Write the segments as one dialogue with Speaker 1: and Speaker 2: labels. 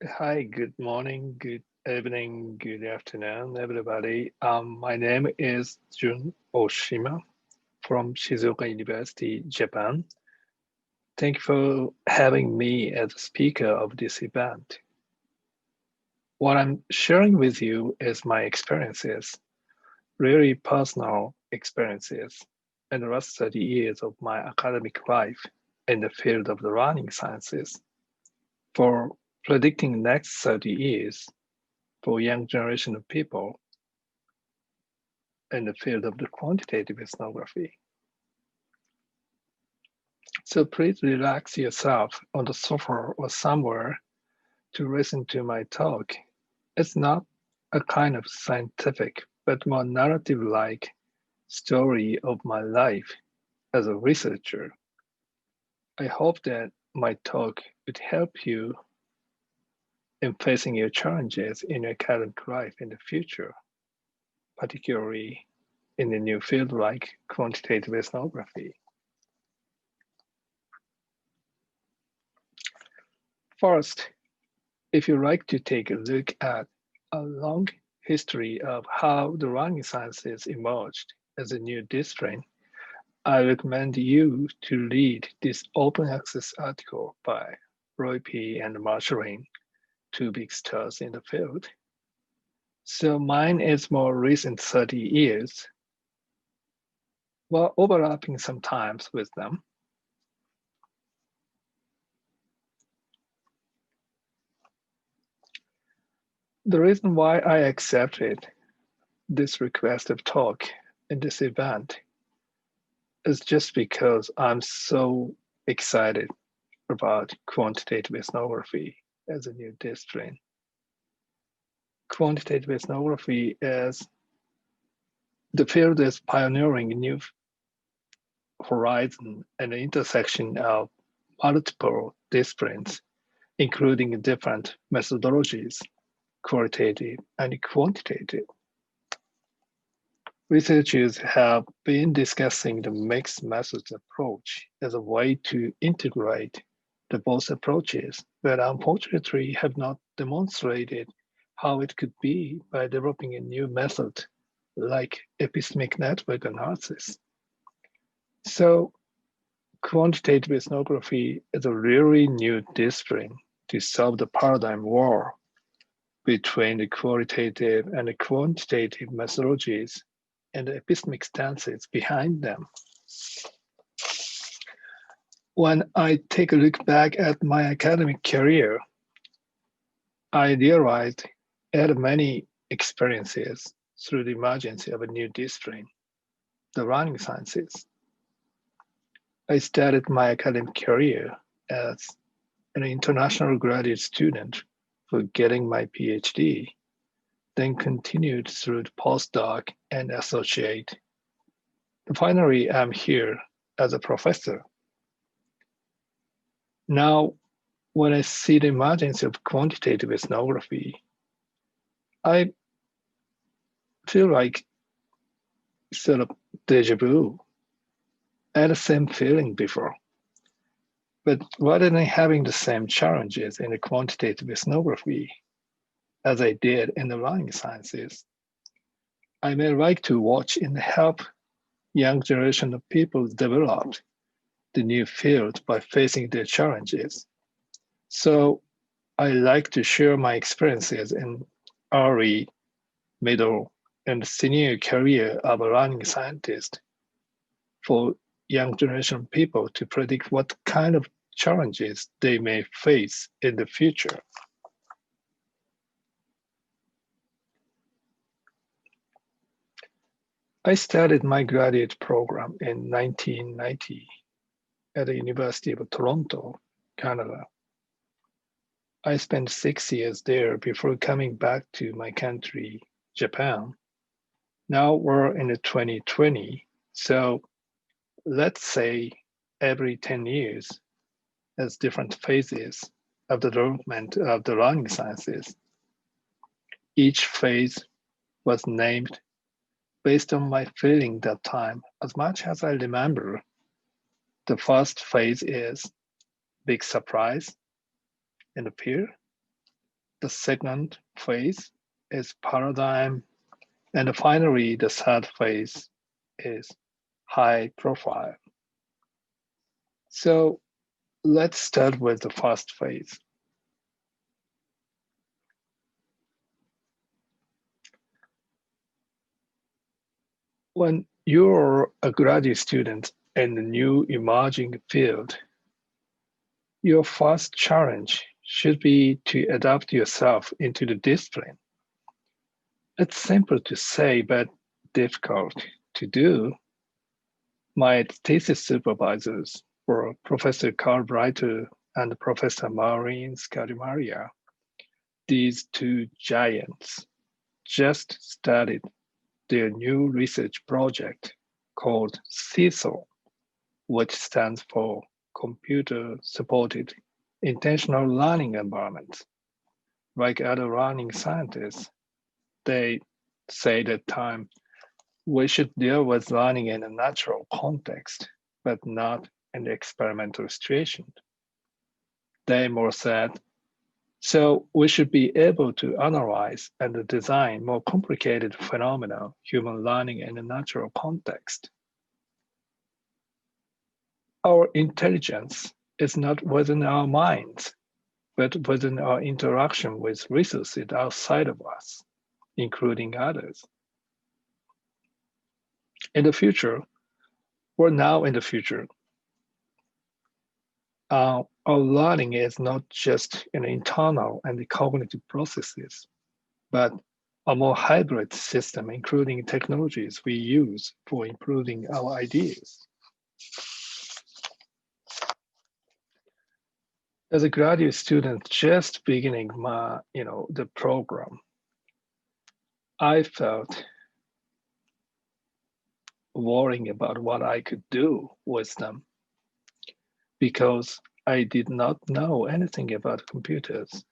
Speaker 1: Hi, good morning, good evening, good afternoon, everybody. My name is Jun Oshima from Shuzuoka University, Japan. Thank you for having me as a speaker of this event. What I'm sharing with you is my experiences, really personal experiences, in the last 30 years of my academic life in the field of the learning sciences. For predicting the next 30 years, for young generation of people in the field of the quantitative ethnography. So please relax yourself on the sofa or somewhere to listen to my talk. It's not a kind of scientific, but more narrative-like story of my life as a researcher. I hope that my talk would help you in facing your challenges in your academic life in the future, particularly in a new field like quantitative ethnography. First, if you like to take a look at a long history of how the learning sciences emerged as a new discipline, I recommend you to read this open access article by Roy P. and Marceline, two big stars in the field. So mine is more recent 30 years, while overlapping sometimes with them. The reason why I accepted this request of talk in this event is just because I'm so excited about quantitative ethnography as a new discipline. Quantitative ethnography is the field is pioneering a new horizon and the intersection of multiple disciplines, including different methodologies, qualitative and quantitative. Researchers have been discussing the mixed methods approach as a way to integrate the both approaches, but unfortunately have not demonstrated how it could be by developing a new method like epistemic network analysis. So quantitative ethnography is a really new discipline to solve the paradigm war between the qualitative and the quantitative methodologies and the epistemic stances behind them. When I take a look back at my academic career, I realized I had many experiences through the emergence of a new discipline, the learning sciences. I started my academic career as an international graduate student for getting my PhD, then continued through the postdoc and associate. Finally, I'm here as a professor. Now, when I see the emergence of quantitative ethnography, I feel like sort of deja vu. I had the same feeling before. But rather than having the same challenges in the quantitative ethnography as I did in the learning sciences, I may like to watch and help young generation of people develop the new field by facing their challenges. So I like to share my experiences in early, middle, and senior career of a learning scientist for young generation people to predict what kind of challenges they may face in the future. I started my graduate program in 1990 at the University of Toronto, Canada. I spent 6 years there before coming back to my country, Japan. Now we're in the 2020, so let's say every 10 years has different phases of the development of the learning sciences. Each phase was named based on my feeling that time. As much as I remember, the first phase is big surprise and fear. The second phase is paradigm. And finally, the third phase is high profile. So let's start with the first phase. When you're a graduate student in a new emerging field, your first challenge should be to adapt yourself into the discipline. It's simple to say, but difficult to do. My thesis supervisors were Professor Carl Breiter and Professor Maureen Scarimaria. These two giants just started their new research project called CISO, which stands for Computer-Supported Intentional Learning Environments. Like other learning scientists, they say that time we should deal with learning in a natural context, but not in the experimental situation. They more said, so we should be able to analyze and design more complicated phenomena, human learning in a natural context. Our intelligence is not within our minds, but within our interaction with resources outside of us, including others. In the future, we're now in the future. Our learning is not just an internal and cognitive processes, but a more hybrid system, including technologies we use for improving our ideas. As a graduate student just beginning the program, I felt worrying about what I could do with them because I did not know anything about computers.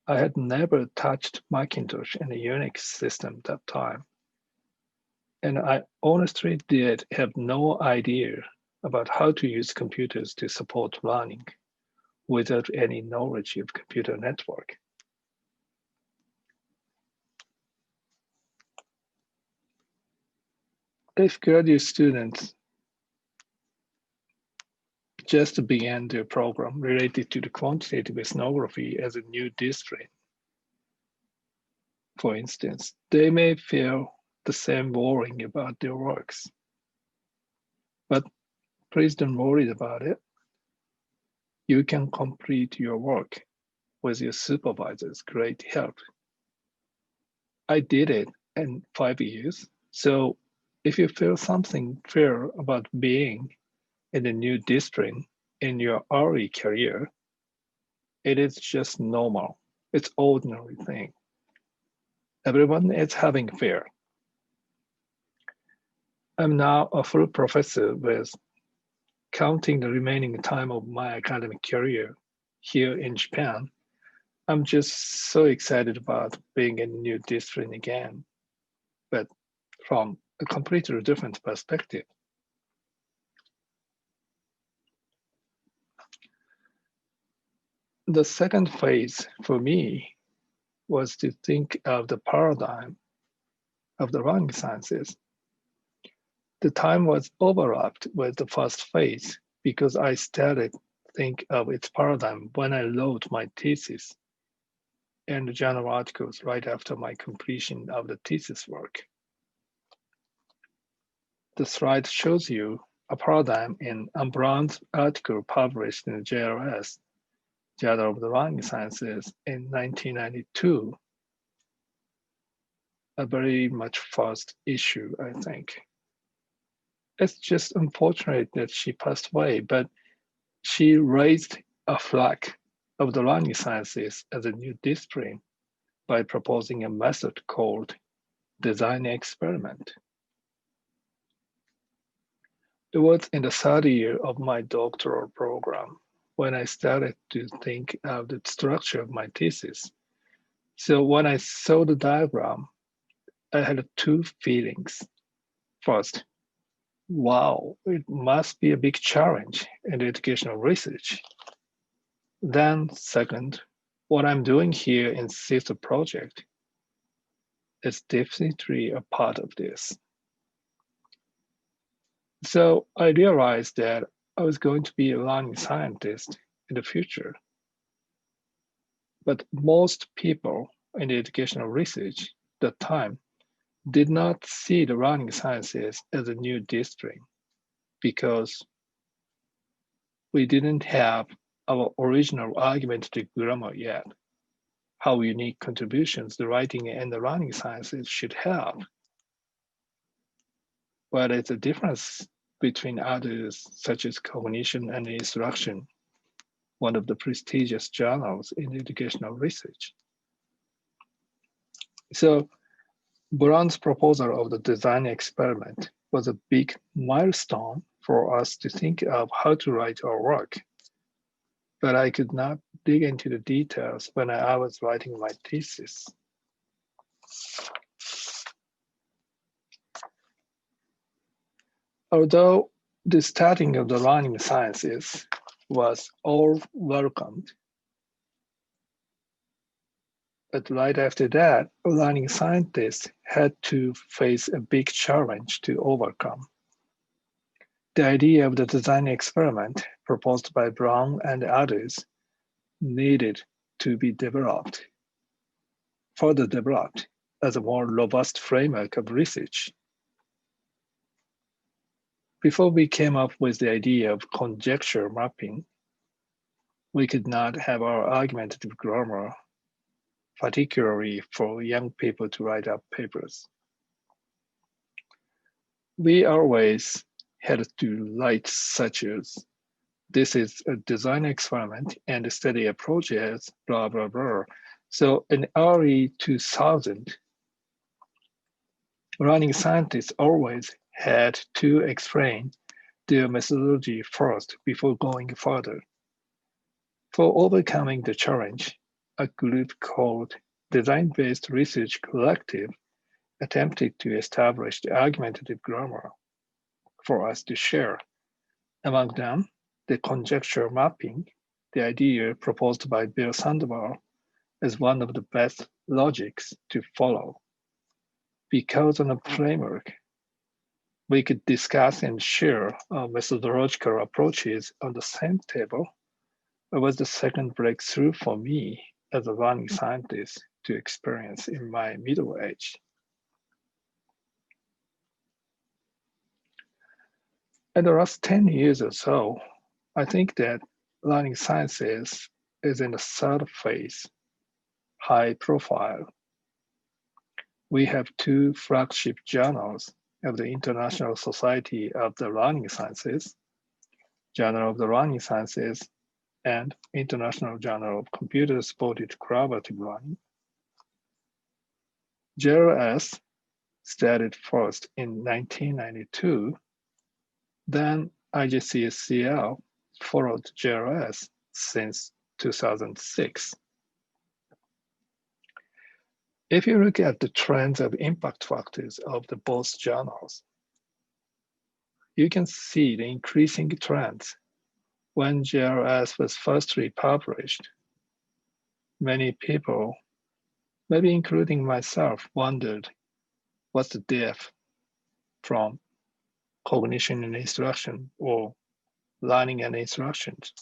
Speaker 1: I had never touched Macintosh and a Unix system at that time. And I honestly did have no idea about how to use computers to support learning without any knowledge of computer network. If graduate students just began their program related to the quantitative ethnography as a new discipline, for instance, they may feel the same worrying about their works. But please don't worry about it. You can complete your work with your supervisor's great help. I did it in 5 years. So if you feel something fear about being in a new discipline in your early career, it is just normal. It's ordinary thing. Everyone is having fear. I'm now a full professor with counting the remaining time of my academic career here in Japan. I'm just so excited about being in a new discipline again, but from a completely different perspective. The second phase for me was to think of the paradigm of the learning sciences. The time was overlapped with the first phase because I started to think of its paradigm when I wrote my thesis and the journal articles right after my completion of the thesis work. The slide shows you a paradigm in a Brown's article published in the JLS, Journal of the Learning Sciences, in 1992. A very much first issue, I think. It's just unfortunate that she passed away, but she raised a flag of the learning sciences as a new discipline by proposing a method called design experiment. It was in the third year of my doctoral program when I started to think of the structure of my thesis. So when I saw the diagram, I had two feelings. First, wow, it must be a big challenge in educational research. Then second, what I'm doing here in sister project is definitely a part of this. So I realized that I was going to be a learning scientist in the future. But most people in the educational research at that time did not see the learning sciences as a new discipline because we didn't have our original argumentative grammar yet, how unique contributions the writing and the learning sciences should have. But it's a difference between others, such as Cognition and Instruction, one of the prestigious journals in educational research. So Brown's proposal of the design experiment was a big milestone for us to think of how to write our work. But I could not dig into the details when I was writing my thesis. Although the starting of the learning sciences was all welcomed, but right after that, learning scientists had to face a big challenge to overcome. The idea of the design experiment proposed by Brown and others needed to be further developed as a more robust framework of research. Before we came up with the idea of conjecture mapping, we could not have our argumentative grammar, particularly for young people to write up papers. We always had to write such as, this is a design experiment and the study approach is blah, blah, blah. So in early 2000, learning scientists always had to explain their methodology first before going further. For overcoming the challenge, a group called Design-Based Research Collective attempted to establish the argumentative grammar for us to share. Among them, the conjecture mapping, the idea proposed by Bill Sandoval, is one of the best logics to follow. Because on a framework, we could discuss and share our methodological approaches on the same table. It was the second breakthrough for me as a learning scientist to experience in my middle age. In the last 10 years or so, I think that learning sciences is in the third phase, high profile. We have two flagship journals of the International Society of the Learning Sciences, Journal of the Learning Sciences, and International Journal of Computer-Supported Collaborative Learning. QEurious started first in 1992, then IGCSEL followed QEurious since 2006. If you look at the trends of impact factors of the both journals, you can see the increasing trends. When QEurious was firstly published, many people, maybe including myself, wondered what's the diff from cognition and instruction or learning and instructions.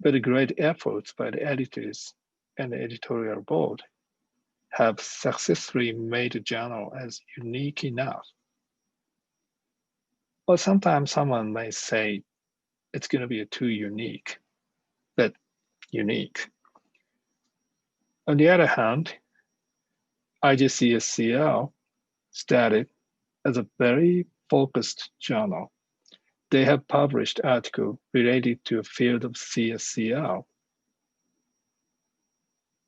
Speaker 1: But the great efforts by the editors and the editorial board have successfully made the journal as unique enough. Or sometimes someone may say it's going to be too unique, but unique. On the other hand, IGCSEL started as a very focused journal. They have published articles related to a field of CSCL.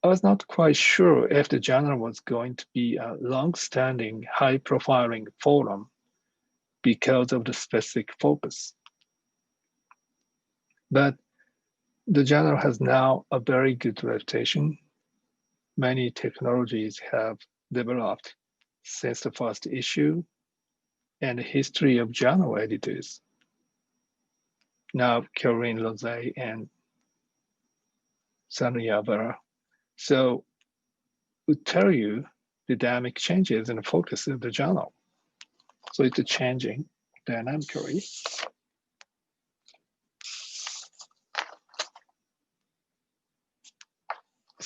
Speaker 1: I was not quite sure if the journal was going to be a long-standing, high-profiling forum because of the specific focus. But the journal has now a very good reputation. Many technologies have developed since the first issue, and the history of journal editors. Now, Caroline Lozay and something other. So it tell you the dynamic changes in the focus of the journal. So it's changing dynamically.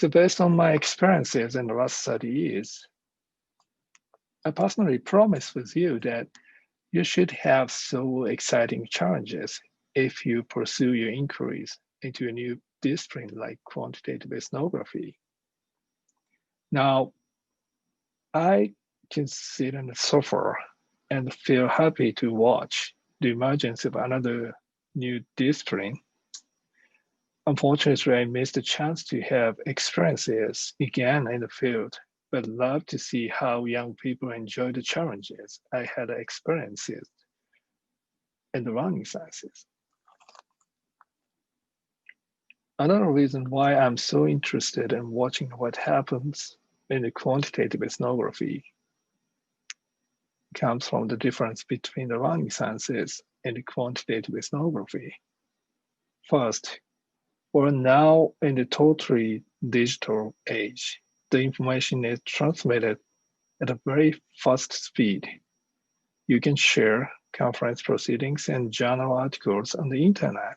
Speaker 1: So based on my experiences in the last 30 years, I personally promise with you that you should have so exciting challenges if you pursue your inquiries into a new discipline like quantitative ethnography. Now, I can sit on the sofa and feel happy to watch the emergence of another new discipline. Unfortunately, I missed the chance to have experiences again in the field, but love to see how young people enjoy the challenges I had experiences in the running sciences. Another reason why I'm so interested in watching what happens in the quantitative ethnography comes from the difference between the running sciences and the quantitative ethnography. First, we're now in the totally digital age. The information is transmitted at a very fast speed. You can share conference proceedings and journal articles on the internet.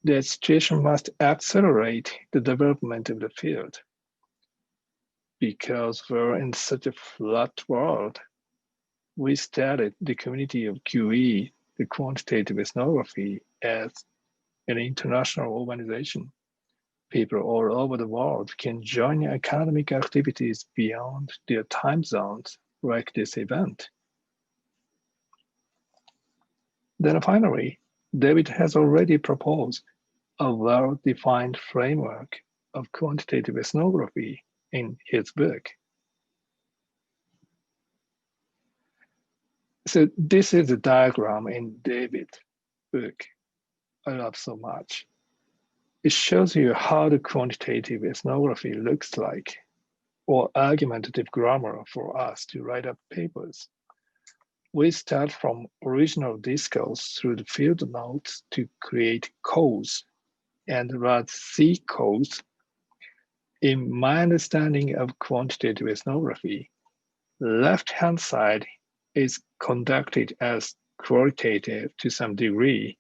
Speaker 1: The situation must accelerate the development of the field because we're in such a flat world. We started the community of QE, the quantitative ethnography, as an international organization. People all over the world can join academic activities beyond their time zones, like this event. Then finally, David has already proposed a well-defined framework of quantitative ethnography in his book. So this is a diagram in David's book I love so much. It shows you how the quantitative ethnography looks like, or argumentative grammar for us to write up papers. We start from original discourse through the field notes to create codes and write C codes. In my understanding of quantitative ethnography, left-hand side is conducted as qualitative to some degree.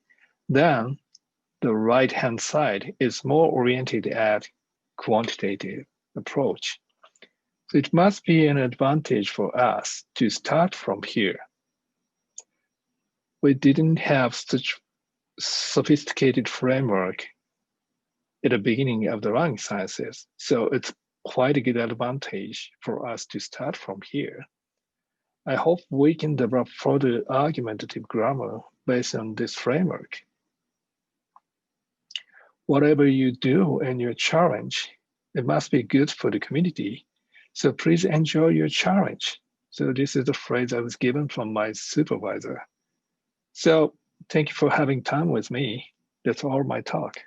Speaker 1: Then the right-hand side is more oriented at quantitative approach. So it must be an advantage for us to start from here. We didn't have such sophisticated framework at the beginning of the running sciences, so it's quite a good advantage for us to start from here. I hope we can develop further argumentative grammar based on this framework. Whatever you do in your challenge, it must be good for the community. So please enjoy your challenge. So this is the phrase I was given from my supervisor. So thank you for having time with me. That's all my talk.